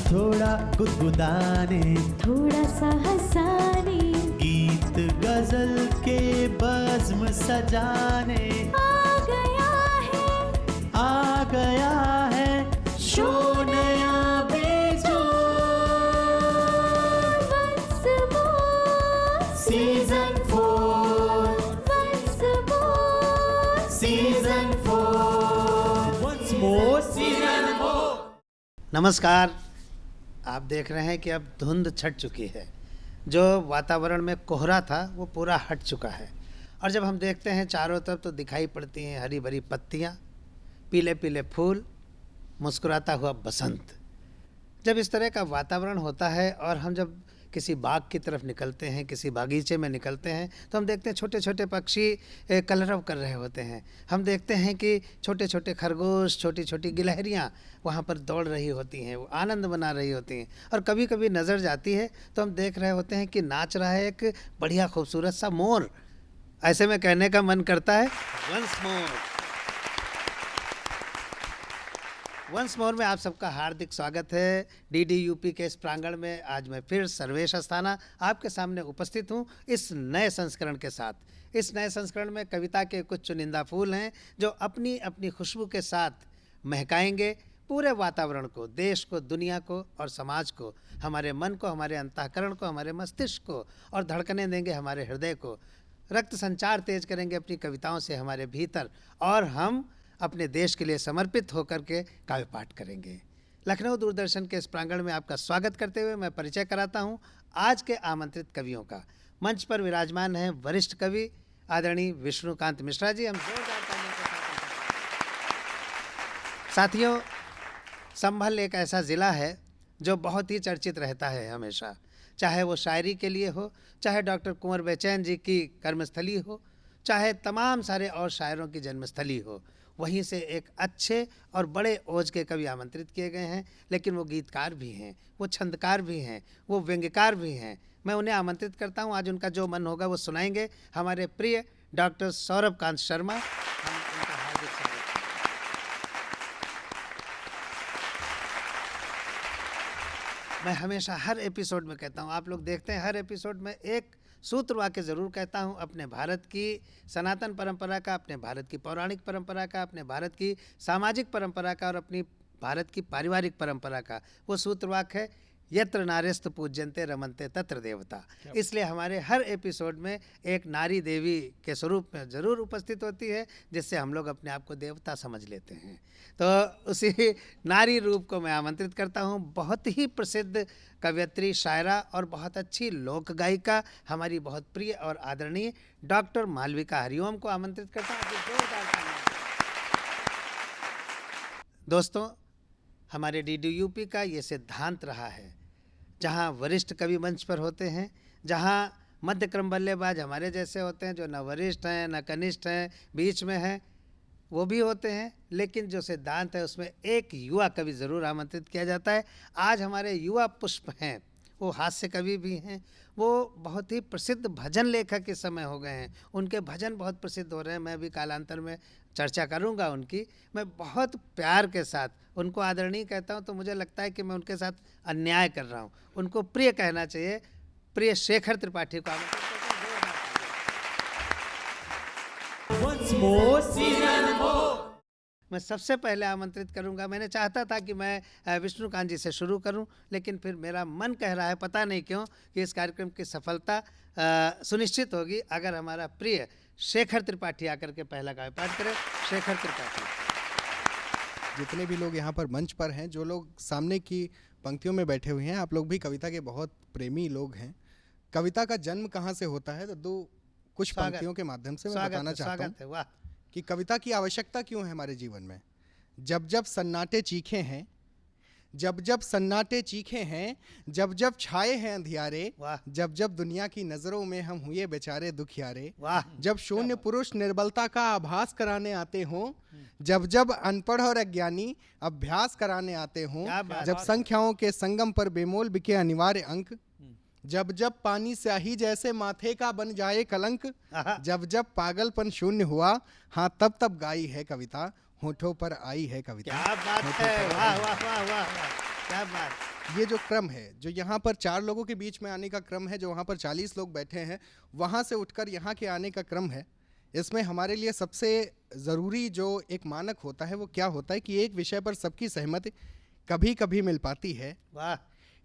थोड़ा गुदगुदाने, थोड़ा सा हंसाने, गीत गजल के बज़्म सजाने आ गया है शो नया बेजोड़। Once more, season 4, once more, season 4, once more, season 4। नमस्कार। आप देख रहे हैं कि अब धुंध छट चुकी है। जो वातावरण में कोहरा था वो पूरा हट चुका है और जब हम देखते हैं चारों तरफ तो दिखाई पड़ती हैं हरी भरी पत्तियाँ, पीले पीले फूल, मुस्कुराता हुआ बसंत। जब इस तरह का वातावरण होता है और हम जब किसी बाग की तरफ निकलते हैं, किसी बागीचे में निकलते हैं, तो हम देखते हैं छोटे छोटे पक्षी कलरव कर रहे होते हैं। हम देखते हैं कि छोटे छोटे खरगोश, छोटी छोटी गिलहरियाँ वहाँ पर दौड़ रही होती हैं, वो आनंद मना रही होती हैं। और कभी कभी नज़र जाती है तो हम देख रहे होते हैं कि नाच रहा है एक बढ़िया खूबसूरत सा मोर। ऐसे में कहने का मन करता है वंस मोर। वंस मोर में आप सबका हार्दिक स्वागत है। DDUP के इस प्रांगण में आज मैं फिर सर्वेश अस्थाना आपके सामने उपस्थित हूँ इस नए संस्करण के साथ। इस नए संस्करण में कविता के कुछ चुनिंदा फूल हैं जो अपनी अपनी खुशबू के साथ महकाएंगे पूरे वातावरण को, देश को, दुनिया को और समाज को, हमारे मन को, हमारे अंतःकरण को, हमारे मस्तिष्क को, और धड़कने देंगे हमारे हृदय को। रक्त संचार तेज करेंगे अपनी कविताओं से हमारे भीतर, और हम अपने देश के लिए समर्पित होकर के काव्य पाठ करेंगे। लखनऊ दूरदर्शन के इस प्रांगण में आपका स्वागत करते हुए मैं परिचय कराता हूं आज के आमंत्रित कवियों का। मंच पर विराजमान हैं वरिष्ठ कवि आदरणीय विष्णुकांत मिश्रा जी। हम जोरदार तालियों के साथ साथियों, संभल एक ऐसा ज़िला है जो बहुत ही चर्चित रहता है हमेशा, चाहे वो शायरी के लिए हो, चाहे डॉक्टर कुंवर बेचैन जी की कर्मस्थली हो, चाहे तमाम सारे और शायरों की जन्मस्थली हो। वहीं से एक अच्छे और बड़े ओज के कवि आमंत्रित किए गए हैं, लेकिन वो गीतकार भी हैं, वो छंदकार भी हैं, वो व्यंग्यकार भी हैं। मैं उन्हें आमंत्रित करता हूं, आज उनका जो मन होगा वो सुनाएंगे। हमारे प्रिय डॉक्टर सौरभ कांत शर्मा, हम उनका हार्दिक स्वागत करते हैं। मैं हमेशा हर एपिसोड में कहता हूं, आप लोग देखते हैं हर एपिसोड में एक सूत्र वाक्य ज़रूर कहता हूँ अपने भारत की सनातन परंपरा का, अपने भारत की पौराणिक परंपरा का, अपने भारत की सामाजिक परंपरा का और अपनी भारत की पारिवारिक परंपरा का। वो सूत्र वाक्य है यत्र नार्यस्तु पूज्यन्ते रमन्ते तत्र देवता। इसलिए हमारे हर एपिसोड में एक नारी देवी के स्वरूप में ज़रूर उपस्थित होती है, जिससे हम लोग अपने आप को देवता समझ लेते हैं। तो उसी नारी रूप को मैं आमंत्रित करता हूँ। बहुत ही प्रसिद्ध कवयित्री, शायरा और बहुत अच्छी लोक गायिका, हमारी बहुत प्रिय और आदरणीय डॉक्टर मालविका हरिओम को आमंत्रित करता हूँ। दोस्तों, हमारे DDUP का ये सिद्धांत रहा है, जहाँ वरिष्ठ कवि मंच पर होते हैं, जहाँ मध्य क्रम बल्लेबाज हमारे जैसे होते हैं जो न वरिष्ठ हैं न कनिष्ठ हैं, बीच में हैं, वो भी होते हैं, लेकिन जो सिद्धांत है उसमें एक युवा कवि ज़रूर आमंत्रित किया जाता है। आज हमारे युवा पुष्प हैं, वो हास्य कवि भी हैं, वो बहुत ही प्रसिद्ध भजन लेखक इस समय हो गए हैं, उनके भजन बहुत प्रसिद्ध हो रहे हैं। मैं भी कालांतर में चर्चा करूंगा उनकी। मैं बहुत प्यार के साथ उनको आदरणीय कहता हूं, तो मुझे लगता है कि मैं उनके साथ अन्याय कर रहा हूं। उनको प्रिय कहना चाहिए। प्रिय शेखर त्रिपाठी को आमंत्रित करता हूं। once more, season 4। मैं सबसे पहले आमंत्रित करूंगा, मैंने चाहता था कि मैं विष्णुकांत जी से शुरू करूं, लेकिन फिर मेरा मन कह रहा है, पता नहीं क्यों, कि इस कार्यक्रम की सफलता सुनिश्चित होगी अगर हमारा प्रिय शेखर त्रिपाठी आकर के पहला काव्य पाठ करें। शेखर त्रिपाठी। जितने भी लोग यहाँ पर मंच पर हैं, जो लोग सामने की पंक्तियों में बैठे हुए हैं, आप लोग भी कविता के बहुत प्रेमी लोग हैं। कविता का जन्म कहाँ से होता है, तो कुछ पंक्तियों के माध्यम से मैं बताना चाहता हूँ वाह। कि कविता की आवश्यकता क्यों है हमारे जीवन में। जब जब सन्नाटे चीखे हैं, जब जब सन्नाटे चीखे हैं, जब जब छाए हैं अंधियारे, जब जब दुनिया की नजरों में हम हुए बेचारे दुखियारे, जब शून्य पुरुष निर्बलता का आभास कराने आते हों, जब जब अनपढ़ और अज्ञानी अभ्यास कराने आते हों, जब संख्याओं के संगम पर बेमोल बिके अनिवार्य अंक, जब जब पानी स्याही जैसे माथे का बन जाए कलंक, जब जब पागलपन शून्य हुआ, हाँ तब तब गाई है कविता, होठों पर आई है कविता। क्या बात है, वाह वाह वाह वाह वाह, क्या बात। ये जो क्रम है, जो यहाँ पर 4 लोगों के बीच में आने का क्रम है, जो वहाँ पर 40 लोग बैठे हैं, वहाँ से उठकर यहाँ के आने का क्रम है, इसमें हमारे लिए सबसे ज़रूरी जो एक मानक होता है वो क्या होता है कि एक विषय पर सबकी सहमति कभी कभी मिल पाती है। वाह,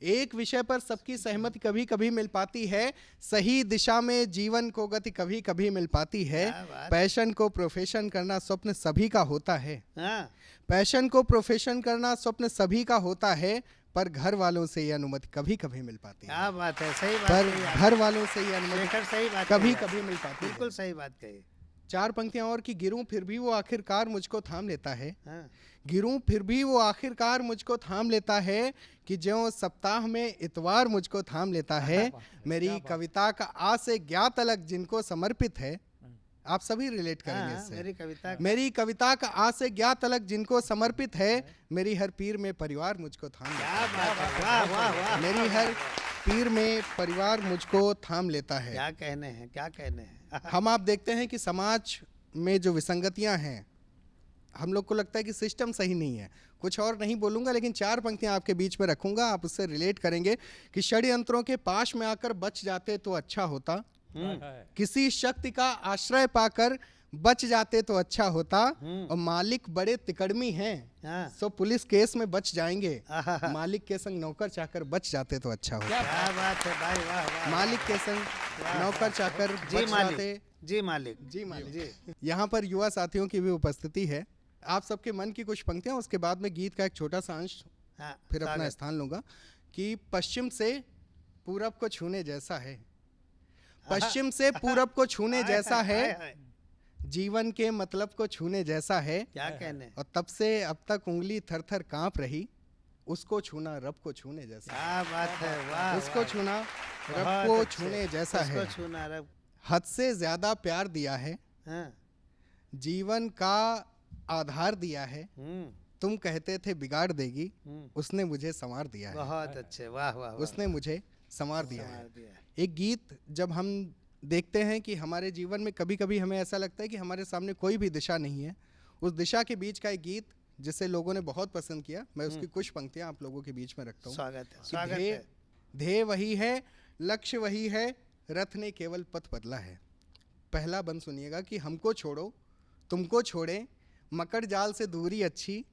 एक विषय पर सबकी सहमति कभी कभी मिल पाती है। सही दिशा में जीवन को गति कभी कभी मिल पाती है। क्या बात। पैशन को प्रोफेशन करना स्वप्न सभी का होता है। हाँ, पैशन को प्रोफेशन करना स्वप्न सभी का होता है, पर घर वालों से ये अनुमति कभी कभी मिल पाती है। क्या बात है, सही बात पर कही आपने। घर वालों से ये अनुमति शेखर, सही बात कभी कही कभी मिल पाती आपने। है। बिल्कुल सही बात कही। 4 पंक्तियां और कि गिरूं फिर भी वो आखिरकार मुझको थाम लेता है। हाँ, गिरूं फिर भी वो आखिरकार मुझको थाम लेता है, कि ज्यों सप्ताह में इतवार मुझको थाम लेता है। मेरी कविता का आ से ज्ञात अलग जिनको समर्पित है। आप सभी रिलेट करेंगे हाँ, इससे। मेरी कविता का आ से ज्ञात अलग जिनको समर्पित है। मेरी हर पीर में परिवार मुझको थाम लेता क्या बात है, वाह वाह वाह। है। मेरी हर पीर में परिवार मुझको थाम लेता है। क्या कहने हैं, क्या कहने हैं। हम आप देखते हैं कि समाज में जो विसंगतियां हैं, हम लोग को लगता है कि सिस्टम सही नहीं है। कुछ और नहीं बोलूंगा, लेकिन 4 पंक्तियां आपके बीच में रखूंगा, आप उससे रिलेट करेंगे कि षड्यंत्रों के पाश में आकर बच जाते तो अच्छा होता। किसी शक्ति का आश्रय पाकर बच जाते तो अच्छा होता। और मालिक बड़े तिकड़मी हैं, हाँ। सो पुलिस केस में बच जाएंगे। आहा। मालिक के संग नौकर चाकर बच जाते तो अच्छा होता। क्या बात है भाई, वाह वाह। मालिक के संग नौकर चाकर जी बच मालिक, जाते। जी मालिक, जी मालिक। जी। यहाँ पर युवा साथियों की भी उपस्थिति है। आप सबके मन की कुछ पंक्तियां, उसके बाद में गीत का एक छोटा सा अंश, हाँ, फिर अपना स्वागत। स्थान लूंगा। कि पश्चिम से पूरब को छूने जैसा है, पश्चिम से पूरब को छूने हाय, जैसा हाय, है, हाय, हाय। जीवन के मतलब को छूने जैसा है। क्या कहने। और तब से अब तक उंगली थर थर कांप रही, उसको छूना रब को छूने जैसा है। क्या बात है, वाह। उसको छूना रब बहुत को अच्छे। छूने जैसा है। उसको छूना रब। हद से ज्यादा प्यार दिया है, हाँ, जीवन का आधार दिया है। हम्म, तुम कहते थे बिगाड़ देगी, हम्म। उसने मुझे संवार दिया है। बहुत अच्छे, वाह वाह वाह। उसने मुझे संवार दिया संवार है। दिया। एक गीत जब हम देखते हैं कि हमारे जीवन में कभी कभी हमें ऐसा लगता है कि हमारे सामने कोई भी दिशा नहीं है, उस दिशा के बीच का एक गीत जिसे लोगों ने बहुत पसंद किया, मैं उसकी कुछ पंक्तियां आप लोगों के बीच में रखता हूँ। स्वागत है, कि स्वागत ध्येय है। ध्येय वही है, लक्ष्य वही है, रथ ने केवल पथ बदला है। पहला बंद सुनिएगा कि हमको छोड़ो तुमको छोड़े, मकर जाल से दूरी अच्छी,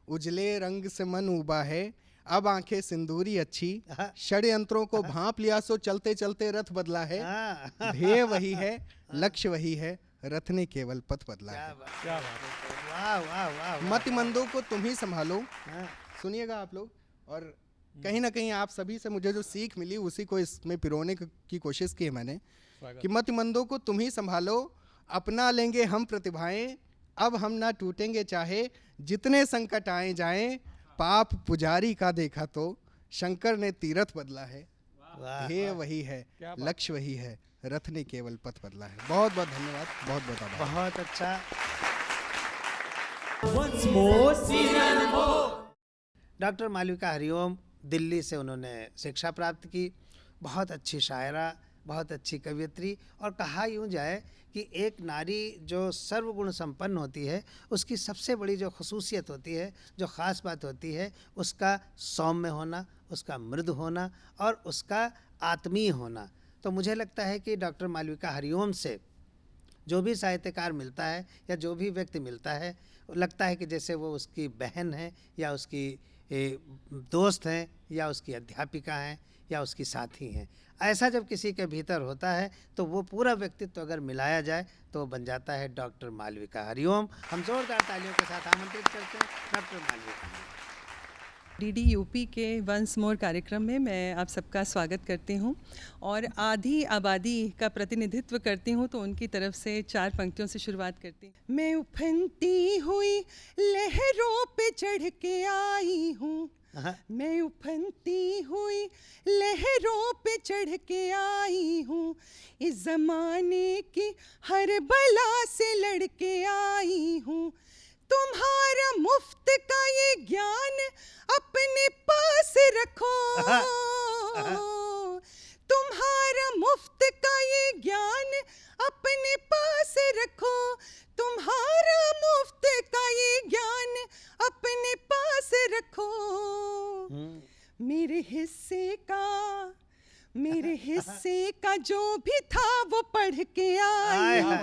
उजले रंग से मन उबा है, अब आंखें सिंदूरी अच्छी, षड्यंत्रों को भांप लिया सो चलते चलते रथ बदला है। हाँ, ध्येय वही है, लक्ष्य वही है, रथ ने केवल पथ बदला क्या है। बात, क्या बात। वाह वाह वाह। मतिमंदों को तुम ही संभालो। हाँ, सुनिएगा आप लोग, और कहीं ना कहीं आप सभी से मुझे जो सीख मिली उसी को इसमें पिरोने की कोशिश की है मैंने। कि मतिमंदों को तुम ही संभालो, अपना लेंगे हम प्रतिभाएं, अब हम ना टूटेंगे चाहे जितने संकट आए जाएं, पाप पुजारी का देखा तो शंकर ने तीरथ बदला है। वाह। ध्येय वही है, लक्ष्य वही है, रथ ने केवल पथ बदला है। बहुत बहुत धन्यवाद, बहुत बहुत आभार। बहुत अच्छा। Once more, season 4. Doctor Malvika Hariom, Delhi से उन्होंने शिक्षा प्राप्त की। बहुत अच्छी शायरा, बहुत अच्छी कवियत्री, और कहा यूँ जाए कि एक नारी जो सर्वगुण संपन्न होती है, उसकी सबसे बड़ी जो खसूसियत होती है, जो ख़ास बात होती है, उसका सौम्य होना, उसका मृदु होना और उसका आत्मीय होना। तो मुझे लगता है कि डॉक्टर मालविका हरिओम से जो भी साहित्यकार मिलता है या जो भी व्यक्ति मिलता है, लगता है कि जैसे वो उसकी बहन है या उसकी दोस्त हैं या उसकी अध्यापिका हैं या उसकी साथी हैं। ऐसा जब किसी के भीतर होता है तो वो पूरा व्यक्तित्व अगर मिलाया जाए तो बन जाता है डॉक्टर मालविका हरिओम। हम जोरदार तालियों के साथ आमंत्रित करते हैं डॉक्टर मालविका। डीडी यूपी के वंस मोर कार्यक्रम में मैं आप सबका स्वागत करती हूं और आधी आबादी का प्रतिनिधित्व करती हूं, तो उनकी तरफ से 4 पंक्तियों से शुरुआत करती हूं। मैं उफनती हुई लहरों पे चढ़ के आई हूँ, मैं उफनती हुई लहरों पे चढ़ के आई हूँ, इस ज़माने की हर बला से लड़ के आई हूँ, तुम्हारा मुफ्त का ये ज्ञान अपने पास रखो, तुम्हारा मुफ्त का ये ज्ञान अपने पास रखो, तुम्हारा मुफ्त का ये ज्ञान अपने पास रखो। मेरे हिस्से का जो भी था वो पढ़ के आई हूँ।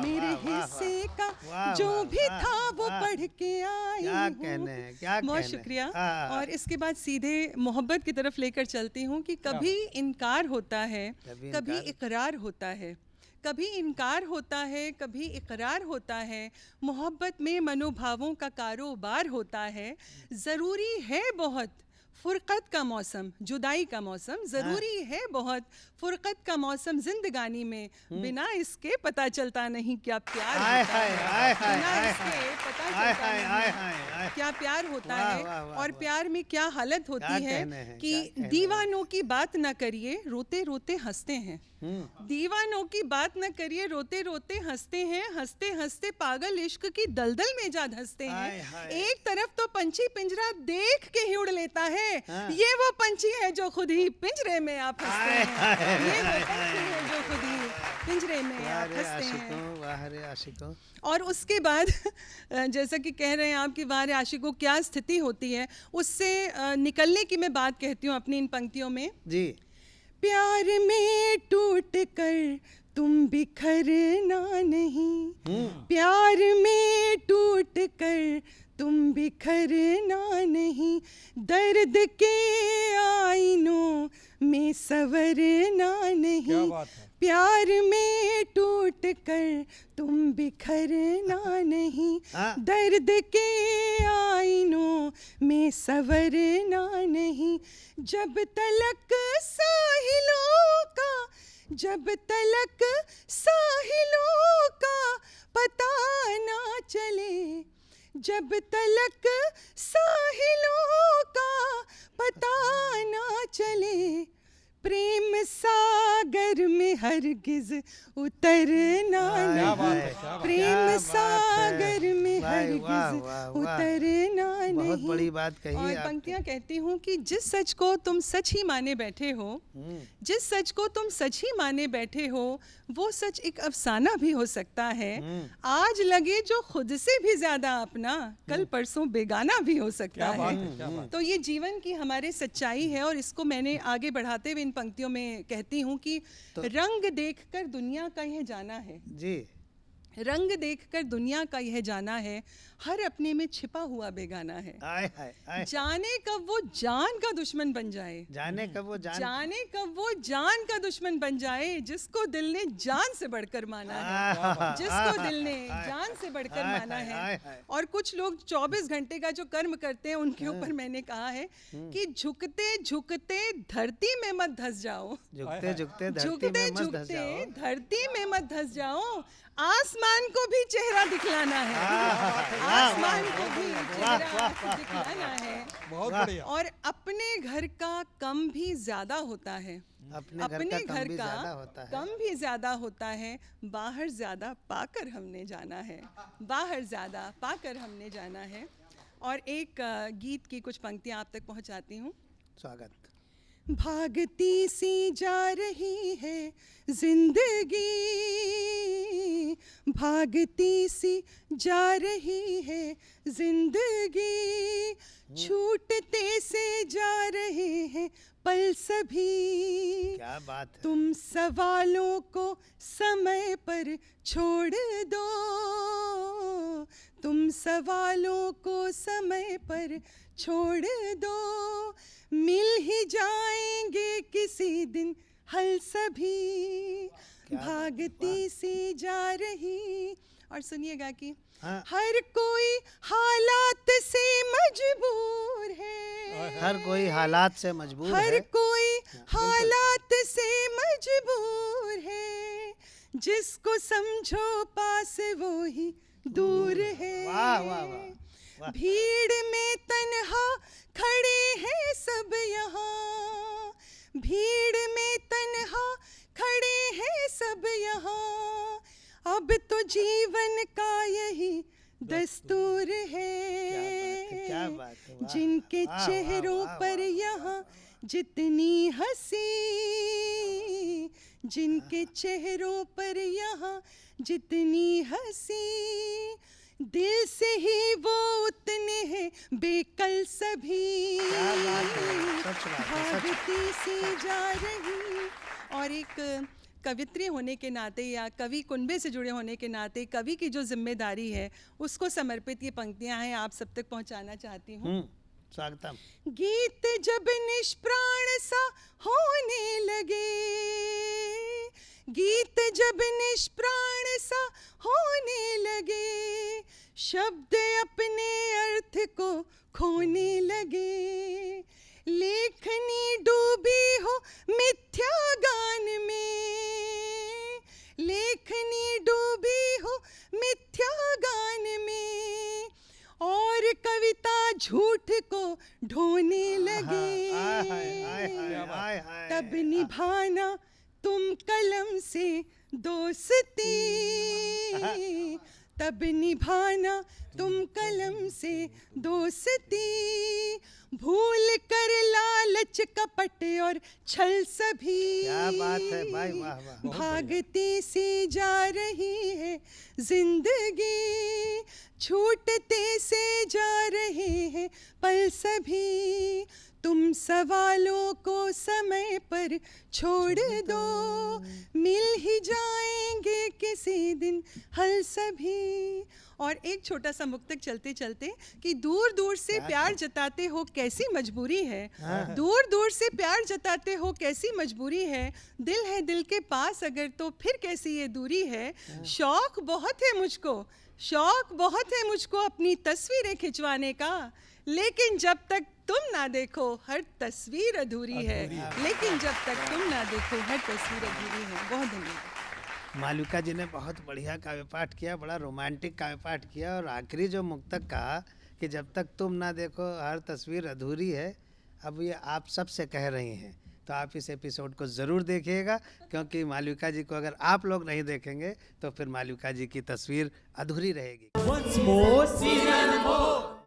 मेरे हिस्से का जो भी था वो पढ़ के आई क्या हूँ। कहने हैं, क्या बहुत कहने हैं। शुक्रिया। हाँ। और इसके बाद सीधे मोहब्बत की तरफ लेकर चलती हूँ कि कभी इनकार होता है, कभी कभी इनकार। इकरार होता है, कभी इनकार होता है, कभी इकरार होता है। मोहब्बत में मनोभावों का कारोबार होता है। ज़रूरी है बहुत फ़ुरक़त का मौसम, जुदाई का मौसम ज़रूरी है बहुत। फ़ुरक़त का मौसम ज़िंदगानी में, बिना इसके पता चलता नहीं क्या प्यार होता है। बिना इसके पता चलता नहीं क्या प्यार होता वाह, है। वाह, वाह, और वाह। प्यार में क्या हालत होती क्या है कहने हैं, कि क्या कहने हैं। दीवानों की बात ना करिए, रोते रोते हंसते हैं। दीवानों की बात न करिए, रोते रोते हंसते हैं। हंसते हंसते पागल इश्क की दलदल में जा धंसते हाय, हैं। हाय। एक तरफ तो पंछी पिंजरा देख के ही उड़ लेता है, हाँ। ये वो पंछी है जो खुद ही पिंजरे में आप हंसते हैं। ये वो पंछी है जो खुद ही पिंजरे में वाह आप रे हंसते हैं। आशिकों, वाह रे आशिकों। और उसके बाद जैसा कि कह रहे हैं आप कि वाह रे आशिकों, क्या स्थिति होती है, उससे निकलने की मैं बात कहती हूँ अपनी इन पंक्तियों में। जी। प्यार में टूट कर तुम बिखरना नहीं, प्यार में टूट कर तुम बिखरना नहीं, दर्द के आईनों में संवरना नहीं। प्यार में टूट कर तुम बिखरना नहीं, हाँ। दर्द के आईनों में संवरना नहीं। जब तलक साहिलों का, जब तलक साहिलों का पता ना चले, जब तलक साहिलों का पता ना चले, प्रेम सागर में हरगिज उतरना नहीं। प्रेम सागर में हरगिज उतरना नहीं। बहुत बड़ी बात कही और है आपने। पंक्तियां कहती हूँ कि जिस सच को तुम सच ही माने बैठे हो, जिस सच को तुम सच ही माने बैठे हो, वो सच एक अफसाना भी हो सकता है। आज लगे जो खुद से भी ज्यादा अपना, कल परसों बेगाना भी हो सकता है। तो ये जीवन की हमारे सच्चाई है। और इसको मैंने आगे बढ़ाते हुए इन पंक्तियों में कहती हूँ कि रंग देखकर दुनिया का यह जाना है, जी। रंग देखकर दुनिया का यह जाना है, हर अपने में छिपा हुआ बेगाना है। आय हाय आय। जाने कब वो जान का दुश्मन बन जाए, जाने कब वो जाने कब वो जान का दुश्मन बन जाए, जिसको दिल ने जान से बढ़कर माना है, जिसको दिल ने जान से बढ़कर माना है। और कुछ लोग 24 घंटे का जो कर्म करते हैं, उनके ऊपर मैंने कहा है कि झुकते झुकते धरती में मत धस जाओ, झुकते झुकते धरती झुकते में मत धस झुकते जाओ। धरती में मत धस जाओ, आसमान को भी चेहरा दिखलाना है, आसमान को भी चेहरा दिखलाना है। बहुत बढ़िया। और अपने घर का कम भी ज्यादा होता है, अपने घर का कम भी ज्यादा होता है, बाहर ज्यादा पाकर हमने जाना है, बाहर ज्यादा पाकर हमने जाना है। और एक गीत की कुछ पंक्तियां आप तक पहुंचाती हूँ। स्वागत। भागती सी जा रही है जिंदगी, भागती सी जा रही है जिंदगी, छूटते से जा रहे हैं पल सभी। क्या बात है। तुम सवालों को समय पर छोड़ दो, तुम सवालों को समय पर छोड़ दो, मिल ही जाएंगे किसी दिन हल सभी। भागती सी जा रही। और सुनिएगा कि हाँ। हर कोई हालात से मजबूर है, हर कोई हालात से मजबूर हर है। कोई हालात से मजबूर है, जिसको समझो पास वो ही दूर है। वाह वाह वाह। भीड़ में तन्हा खड़े हैं सब यहाँ, भीड़ में तन्हा खड़े हैं सब यहाँ, अब तो जीवन का यही दस्तूर है। क्या बात है। वाह। जिनके वाह, वाह, चेहरों वाह, पर वाह, यहाँ जितनी हंसी, जिनके चेहरों पर यहाँ जितनी हंसी, दिल से ही वो उतने हैं बेकल सभी। सच बात है, सच। भागती सी जा रही। और एक कवित्री होने के नाते या कवि कुनबे से जुड़े होने के नाते कवि की जो जिम्मेदारी है उसको समर्पित ये पंक्तियां हैं, आप सब तक पहुंचाना चाहती हूँ। स्वागतम। गीत जब निष्प्राण सा होने लगे, गीत जब निष्प्राण सा होने लगे, शब्द अपने अर्थ को खोने लगे, लेखनी डूबी हो मिथ्या गान में, लेखनी डूबी हो मिथ्या गान में, और कविता झूठ को ढोने लगे। तब निभाना तुम कलम से दोस्ती, तब निभाना तुम कलम से दोस्ती, भूल कर लालच कपट और छल सभी। क्या बात है भाई, वाह वाह। भागती सी जा रही है जिंदगी, छूटते से जा रहे हैं पल सभी, तुम सवालों को समय पर छोड़ दो, मिल ही जाएंगे किसी दिन हल सभी। और एक छोटा सा मुक्तक चलते चलते कि दूर दूर से प्यार जताते हो कैसी मजबूरी है, दूर दूर से प्यार जताते हो कैसी मजबूरी है, दिल है दिल के पास अगर तो फिर कैसी ये दूरी है, शौक बहुत है मुझको, शौक बहुत है मुझको अपनी तस्वीरें खिंचवाने का, लेकिन जब तक तुम ना देखो हर तस्वीर अधूरी है, लेकिन जब तक तुम ना देखो हर तस्वीर अधूरी है। बहुत धन्यवाद। मालविका जी ने बहुत बढ़िया काव्य पाठ किया, बड़ा रोमांटिक काव्य पाठ किया, और आखिरी जो मुक्तक कहा कि जब तक तुम ना देखो हर तस्वीर अधूरी है, अब ये आप सबसे कह रही हैं, तो आप इस एपिसोड को ज़रूर देखिएगा, क्योंकि मालविका जी को अगर आप लोग नहीं देखेंगे तो फिर मालविका जी की तस्वीर अधूरी रहेगी। Once more, season 4.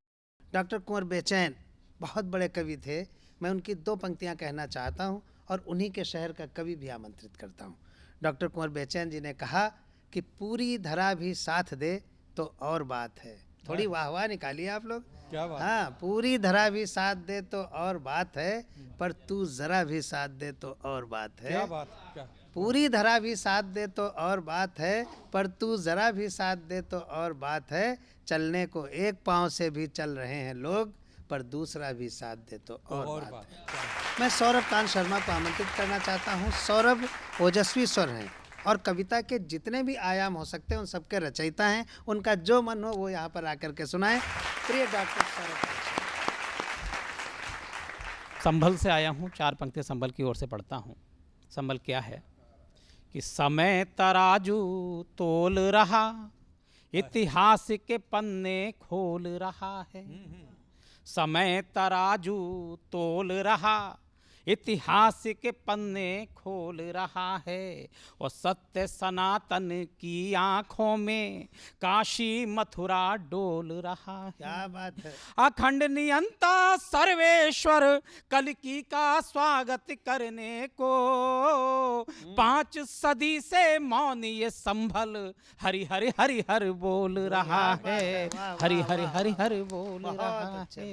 डॉक्टर कुंवर बेचैन बहुत बड़े कवि थे, मैं उनकी दो पंक्तियां कहना चाहता हूं और उन्हीं के शहर का कवि भी आमंत्रित करता हूं। डॉक्टर कुंवर बेचैन जी ने कहा कि पूरी धरा भी साथ दे तो और बात है। थोड़ी वाह निकालिए आप लोग। क्या बात। हाँ, पूरी धरा भी साथ दे तो और बात है, पर तू जरा भी साथ दे तो और बात है। क्या बात, क्या पूरी धरा भी साथ दे तो और बात है, पर तू जरा भी साथ दे तो और बात है, चलने को एक पांव से भी चल रहे हैं लोग, पर दूसरा भी साथ दे तो और बात है। मैं सौरभ कांत शर्मा को आमंत्रित करना चाहता हूँ। सौरभ ओजस्वी स्वर हैं और कविता के जितने भी आयाम हो सकते हैं उन सबके रचयिता हैं, उनका जो मन हो वो यहाँ पर आकर के सुनाएं। प्रिय डॉक्टर सौरभ। संभल से आया हूँ, 4 पंक्तियाँ संभल की ओर से पढ़ता हूँ। संभल क्या है कि समय तराजू तोल रहा, इतिहास के पन्ने खोल रहा है। समय तराजू तोल रहा, इतिहास के पन्ने खोल रहा है, और सत्य सनातन की आंखों में काशी मथुरा डोल रहा है। क्या बात है। अखंड नियंता सर्वेश्वर कल्कि का स्वागत करने को 5 सदी से मौन ये संभल हरि हरि हरि हर बोल रहा है। हरि हरि हरि हरि बोल रहा है।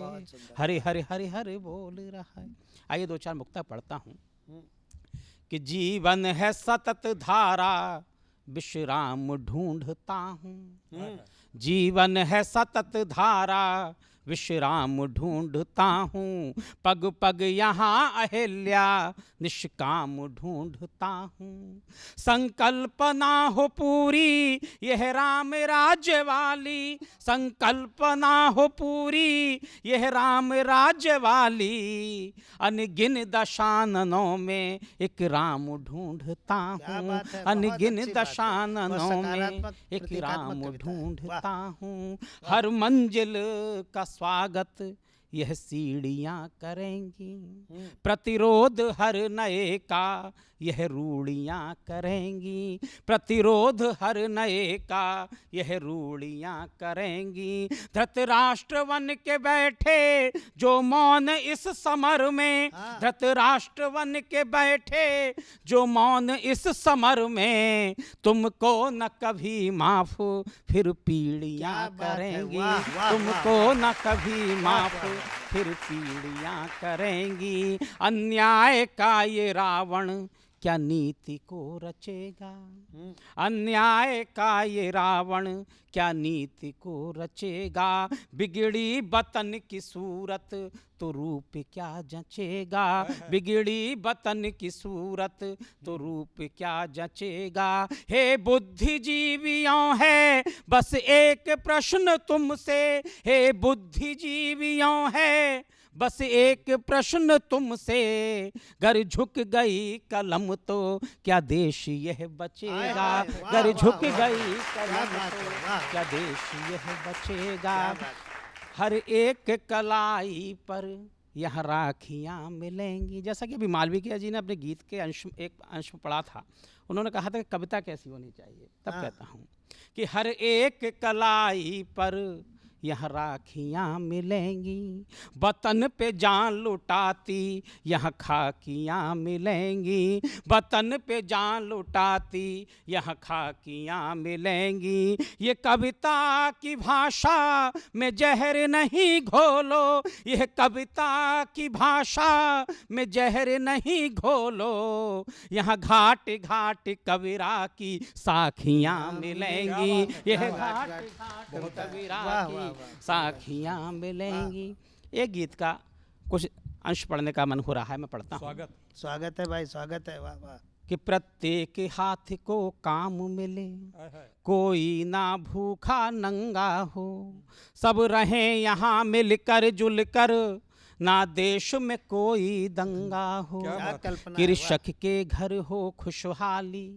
हरि हरि हरि हरि बोल रहा है। आइए 2-4 मुक्ता पढ़ता हूँ कि जीवन है सतत धारा, विश्राम ढूंढता हूँ। जीवन है सतत धारा, विश्राम ढूंढता हूँ। पग पग यहाँ अहिल्या, निष्काम ढूंढता हूँ। संकल्पना हो पूरी यह राम राज्य वाली, संकल्पना हो पूरी यह राम राज्य वाली। अनगिन दशाननों में एक राम ढूंढता हूँ। अनगिन दशाननों में एक राम ढूंढता हूँ। हर मंजिल का स्वागत यह सीढ़ियाँ करेंगी, प्रतिरोध हर नए का यह रूढ़ियाँ करेंगी। प्रतिरोध हर नए का यह रूढ़ियाँ करेंगी। धृतराष्ट्र वन के बैठे जो मौन इस समर में, धृतराष्ट्र वन के बैठे जो मौन इस समर में, तुमको न कभी माफ फिर पीढ़ियाँ करेंगी। तुमको न कभी माफ फिर पीढ़ियां करेंगी। अन्याय का ये रावण क्या नीति को रचेगा, अन्याय का ये रावण क्या नीति को रचेगा। बिगड़ी वतन की सूरत तो रूप क्या जचेगा, बिगड़ी वतन की सूरत तो रूप क्या जचेगा। हे बुद्धिजीवियों है बस एक प्रश्न तुमसे, हे बुद्धिजीवियों है बस एक प्रश्न तुमसे, गर झुक गई कलम तो क्या देश यह बचेगा, गर झुक गई कलम तो क्या देश यह बचेगा। हर एक कलाई पर यह राखियाँ मिलेंगी। जैसा कि अभी मालविका जी ने अपने गीत के एक अंश में पढ़ा था, उन्होंने कहा था कि कविता कैसी होनी चाहिए, तब कहता हूँ कि हर एक कलाई पर यह राखियाँ मिलेंगी, वतन पे जान लुटाती यहाँ खाकियाँ मिलेंगी, वतन पे जान लुटाती यहाँ खाकियाँ मिलेंगी। ये कविता की भाषा में जहर नहीं घोलो, यह कविता की भाषा में जहर नहीं घोलो, यहाँ घाट घाट कबीरा की साखियाँ मिलेंगी, यह घाट घाट कबीरा की साखियाँ मिलेंगी। एक गीत का कुछ अंश पढ़ने का मन हो रहा है, मैं पढ़ता हूँ। स्वागत है भाई, स्वागत है। वाह वाह। कि प्रत्येक हाथ को काम मिले, कोई ना भूखा नंगा हो, सब रहे यहाँ मिलकर जुलकर, ना देश में कोई दंगा हो। कृषक के घर हो खुशहाली,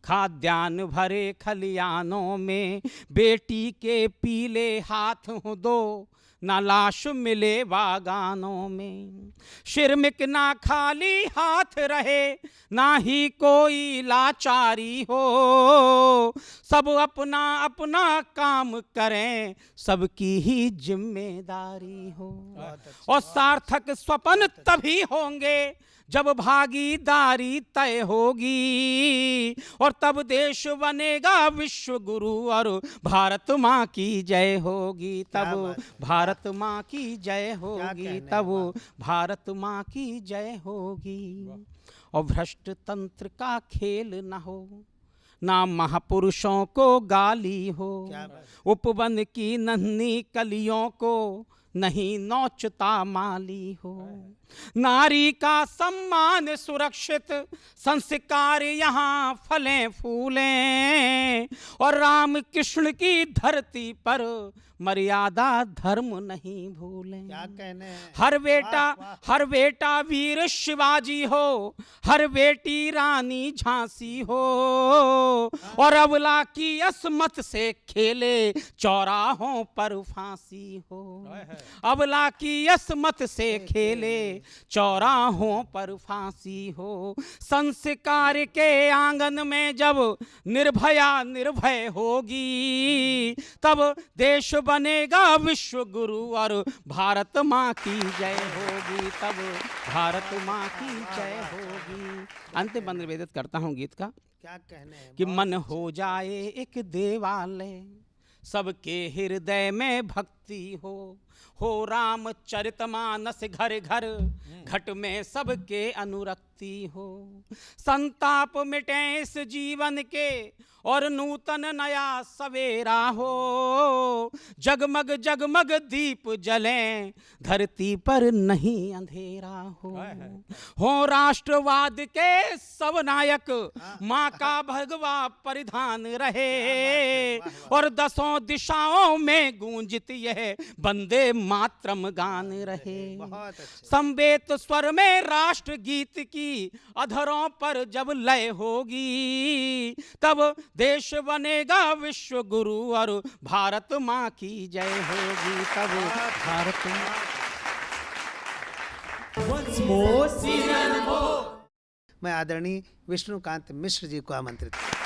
खाद्यान्न भरे खलियानों में, बेटी के पीले हाथ हो दो, ना लाश मिले बागानों में। शिर्मिक ना खाली हाथ रहे, ना ही कोई लाचारी हो, सब अपना अपना काम करें, सबकी ही जिम्मेदारी हो। और सार्थक स्वप्न तभी होंगे जब भागीदारी तय होगी, और तब देश बनेगा विश्व गुरु और भारत माँ की जय होगी, तब भारत माँ की जय होगी, तब भारत माँ की जय होगी। और भ्रष्ट तंत्र का खेल न हो, ना महापुरुषों को गाली हो, उपवन की नन्ही कलियों को नहीं नौचता माली हो। नारी का सम्मान सुरक्षित, संस्कार यहाँ फलें फूलें, और राम कृष्ण की धरती पर मर्यादा धर्म नहीं भूलें। क्या कहने हैं? हर बेटा वीर शिवाजी हो, हर बेटी रानी झांसी हो, और अबला की असमत से खेले चौराहों पर फांसी हो, अबला की असमत से खेले चौराहों पर फांसी हो। संस्कार के आंगन में जब निर्भया निर्भय होगी, तब देश बनेगा विश्व गुरु और भारत माँ की जय होगी, तब भारत माँ की जय होगी। अंतिम बंद निवेदित करता हूँ गीत का। क्या कहने हैं? कि मन हो जाए एक देवालय, सबके हृदय में भक्ति हो रामचरितमानस घर घर, घट में सबके अनुरक्ति हो। संताप मिटे इस जीवन के और नूतन नया सवेरा हो, जगमग जगमग दीप जलें, धरती पर नहीं अंधेरा हो राष्ट्रवाद के सब नायक, माँ का भगवा परिधान रहे, और दसों दिशाओं में गूंजित यह वंदे मातरम गान रहे। संवेत स्वर में राष्ट्र गीत की अधरों पर जब लय होगी, तब देश बनेगा विश्व गुरु और भारत माँ की जय होगी, तब भारत माँ। Once more, season more. मैं आदरणीय विष्णुकांत मिश्र जी को आमंत्रित करता हूं।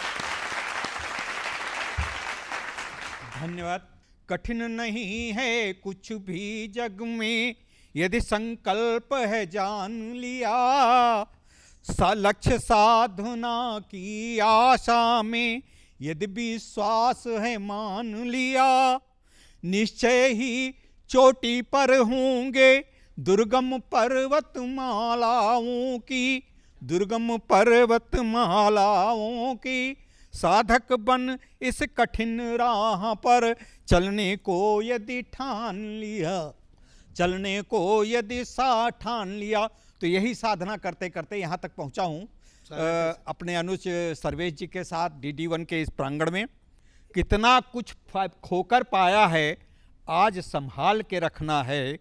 धन्यवाद। कठिन नहीं है कुछ भी जग में, यदि संकल्प है जान लिया, लक्ष्य साधना की आशा में यदि विश्वास है मान लिया, निश्चय ही चोटी पर होंगे दुर्गम पर्वत मालाओं की, दुर्गम पर्वत मालाओं की। साधक बन इस कठिन राह पर चलने को यदि ठान लिया, चलने को यदि ठान लिया। तो यही साधना करते करते यहाँ तक पहुँचा हूँ अपने अनुज सर्वेश जी के साथ DD1 के इस प्रांगण में। कितना कुछ खोकर पाया है, आज संभाल के रखना है।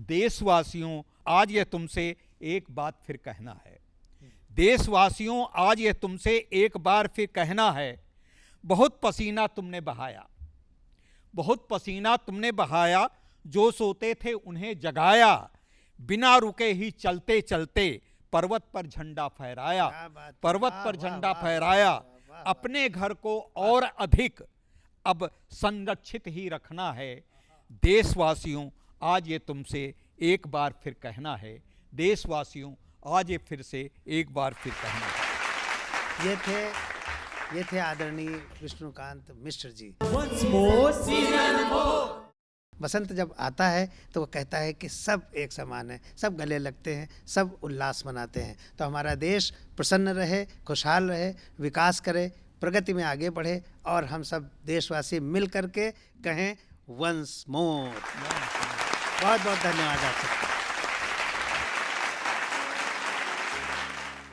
देशवासियों, आज ये तुमसे एक बात फिर कहना है। देशवासियों, आज ये तुमसे एक बार फिर कहना है। बहुत पसीना तुमने बहाया, बहुत पसीना तुमने बहाया, जो सोते थे उन्हें जगाया, बिना रुके ही चलते चलते पर्वत पर झंडा फहराया, पर्वत पर झंडा फहराया। अपने घर को और अधिक अब संरक्षित ही रखना है। देशवासियों, आज ये तुमसे एक बार फिर कहना है। देशवासियों, आज ये फिर से एक बार फिर कहना है। ये थे आदरणीय Vishnukant Mishra ji. once more season 4। बसंत जब आता है तो वो कहता है कि सब एक समान है, सब गले लगते हैं, सब उल्लास मनाते हैं। तो हमारा देश प्रसन्न रहे, खुशहाल रहे, विकास करे, प्रगति में आगे बढ़े, और हम सब देशवासी मिल करके कहें वंस मोर। बहुत बहुत धन्यवाद आप सबका।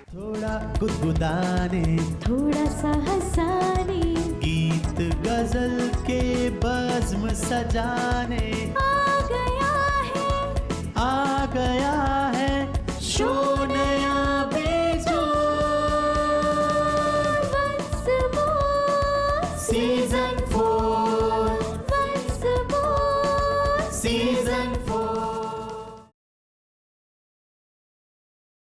थोड़ा गुदगुदाने, थोड़ा सा हंसाने, गीत गजल के बज़्म सजाने आ गया है, आ गया